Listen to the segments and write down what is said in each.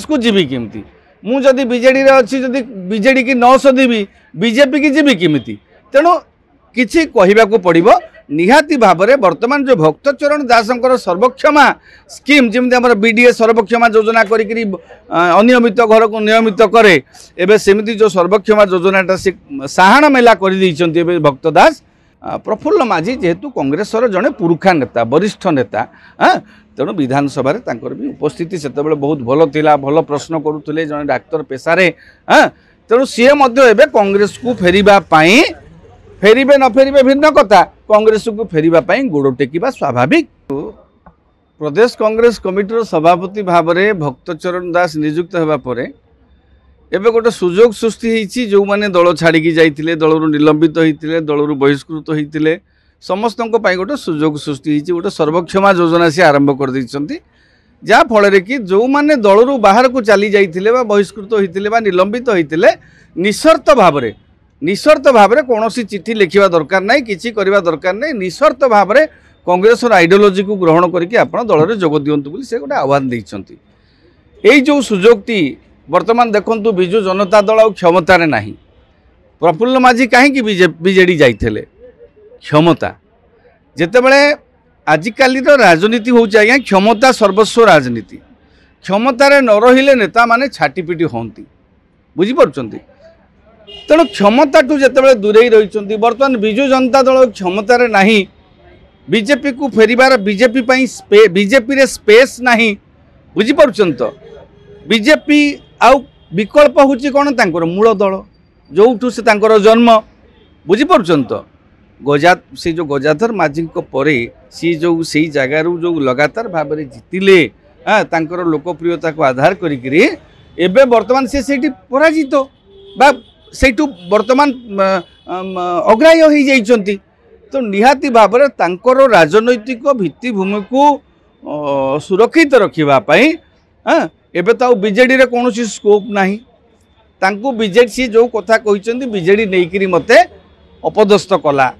को जीवी केमती मु जदि बीजेडी रे अछि जदि बीजेडी की न सदीबी बीजेपी की जीवी केमती तेणु किछि कहिबाको पड़िबो निहाती भाव में वर्तमान जो भक्तचरण दासंकर सर्वक्षमा स्कीम जमी आम बीडीए सर्वक्षमा योजना करी अनियमित घर को नियमित करे एवं सेमती जो सर्वक्षमा योजनाटा से साहाण मेला कर भक्त दास प्रफुल्ल माझी जेहेतु कांग्रेस जड़े पुरुखा नेता वरिष्ठ नेता तेणु विधानसभा भी उपस्थिति से बहुत भल थिला भल प्रश्न करुले जड़े डाक्तर पेशारे तेणु सी कांग्रेस को फेरिबे न फेरिबे भिन्न कथा कांग्रेस को फेरिबा गोड़ टेकिबा स्वाभाविक। प्रदेश कांग्रेस कमिटीर सभापति भाव में भक्तचरण दास नियुक्त होगा पर एबे गोटे सुजोग सृष्टि होती जो मैंने दल छाड़ी जाइए दलू निलंबित होते दलू बहिष्कृत होते समस्त गोटे सुजोग सृष्टि होती गोटे सर्वक्षमा योजना से आरंभ कर जहाँफल कि जो मैंने दलू बाहर को चली जाइए बहिष्कृत होते निलंबित होते निशर्त भाव में कौन चिठी लिखा दरकार ना कि दरकार नहीं निशर्त भाव में कांग्रेस आइडियोलोजी को ग्रहण करके आप दल में जोग दिंतु से गोटे आह्वान देती यही जो सुजोगटी वर्तमान देखु विजु जनता दल क्षमतार ना प्रफुल्ल माझी कहीं बीजेडी जाइए क्षमता जितेबले आजिकाल राजनीति हूँ आज्ञा क्षमता सर्वस्व राजनीति क्षमतार न रहिले नेता माने छाटीपिटी होती बुझीपार तेणु क्षमता टू जिते दूरे रही बर्तमान विजु जनता दल क्षमतार ना बीजेपी को फेरिबार बीजेपी रे स्पेस ना बुझीपार तो बीजेपी आउ विकल्प हूँ कौन तांकर मूल दल जो से तांकर जन्म बुझीपार तो से जो गजाधर माझी परे सी जो से जगार जो लगातार भाव में जीतिले तांकर लोकप्रियता को आधार करी एबे वर्तमान से पराजित बा सेठू वर्तमान अग्राह्य हो जाइछंती तो निहाती भाव में तांकर राजनैतिक भित्तिभूमि को सुरक्षित रखापी एबे तो बीजेडी रे कौन स्कोप नाही तांको बीजेडी सी जो कथा कहते बीजेडी नहीं मते अपदस्थ कला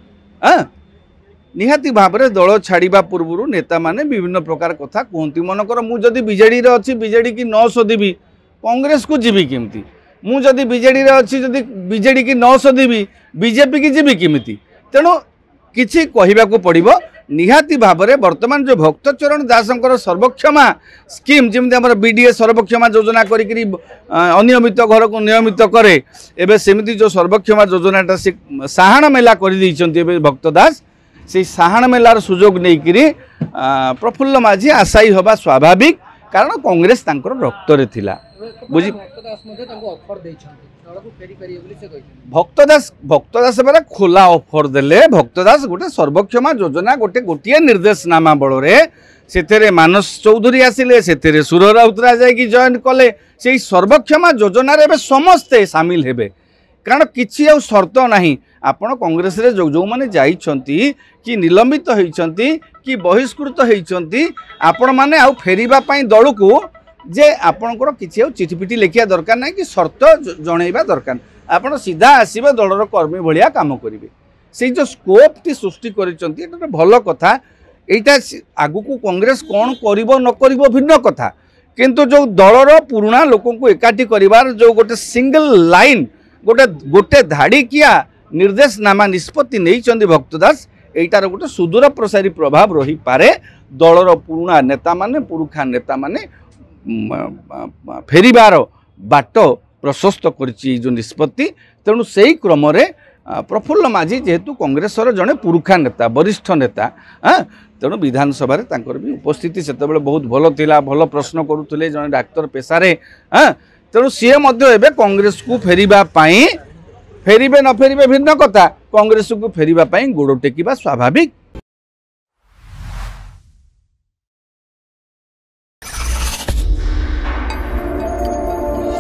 निहाती भाव में दल छाड़ा पूर्व नेता माने विभिन्न प्रकार कथा कहती मनकर मुझे बीजेडी रे अच्छी बीजेडी की न सदीबी कांग्रेस को जीवी केमती मुझे बीजेडी रे अच्छी जदि बीजेडी की न सदीबी बीजेपी की जीवी केमती तेणु किछि कहिबाको पड़िबो निहाती भाव में वर्तमान जो भक्तचरण दासंकर सर्वक्षमा स्कीम जमी आम बीडीए सर्वक्षमा योजना करी अनियमित घर को नियमित करे एवं सेमती जो सर्वक्षमा योजनाटा से साहाण मेला कर भक्त दास से साहाण मेलार सुजोग नहीं प्रफुल्ल माझी आशायी हवा स्वाभाविक कारण कांग्रेस तांकर रक्तरे थिला बुझी भक्तदास बेला खोला ऑफर देले भक्तदास गोटे सर्वक्षमा योजना गोटे निर्देशनामा बल से मानस चौधरी आसिले से सुर राउतरा जाकि जॉइन कले से सर्वक्षमा योजना रे समस्ते सामिल हेबे कारण किछि आ शर्त नाही आपण कांग्रेस रे जो माने जाइछंती कि निलंबित होइछंती कि बहिष्कृत होइछंती आपण माने आ फेरिबा पई दल को जे आपणकर किछि चिठीपिठी लिखिया दरकार ना कि शर्त जणैबा दरकार आपण सीधा आसीबे दलर कर्मी भलिया काम करिवे से जो स्कोप टी सृष्टि करिसंती एटा भल कथा एटा आगु को कांग्रेस कोन करिवो न करिवो भिन्न कथा किंतु जो दलर पुराना लोकों को एकाठी करिवार जो गोटे सिंगल लाइन गोटे धाड़ी किया निर्देशनामा निष्पत्ति नहीं भक्तदास एटार गोटे सुदूर प्रसारी प्रभाव रही पारे दलर पुराना नेता माने पुरुखा नेता माने फेरिबार बाट प्रशस्त करिछि जो निष्पत्ति तेणु से क्रम प्रफुल्ल माझी जेहेतु कांग्रेस जड़े पुरुखा नेता वरिष्ठ नेता तेणु विधानसभा भी उपस्थिति से बहुत भल थिला भल प्रश्न करुले जड़े डाक्तर पेशारे तेणु सी कांग्रेस को फेरिबे न फेरिबे भिन्न कथा कांग्रेस को फेरिबा गोड़ टेकिबा स्वाभाविक।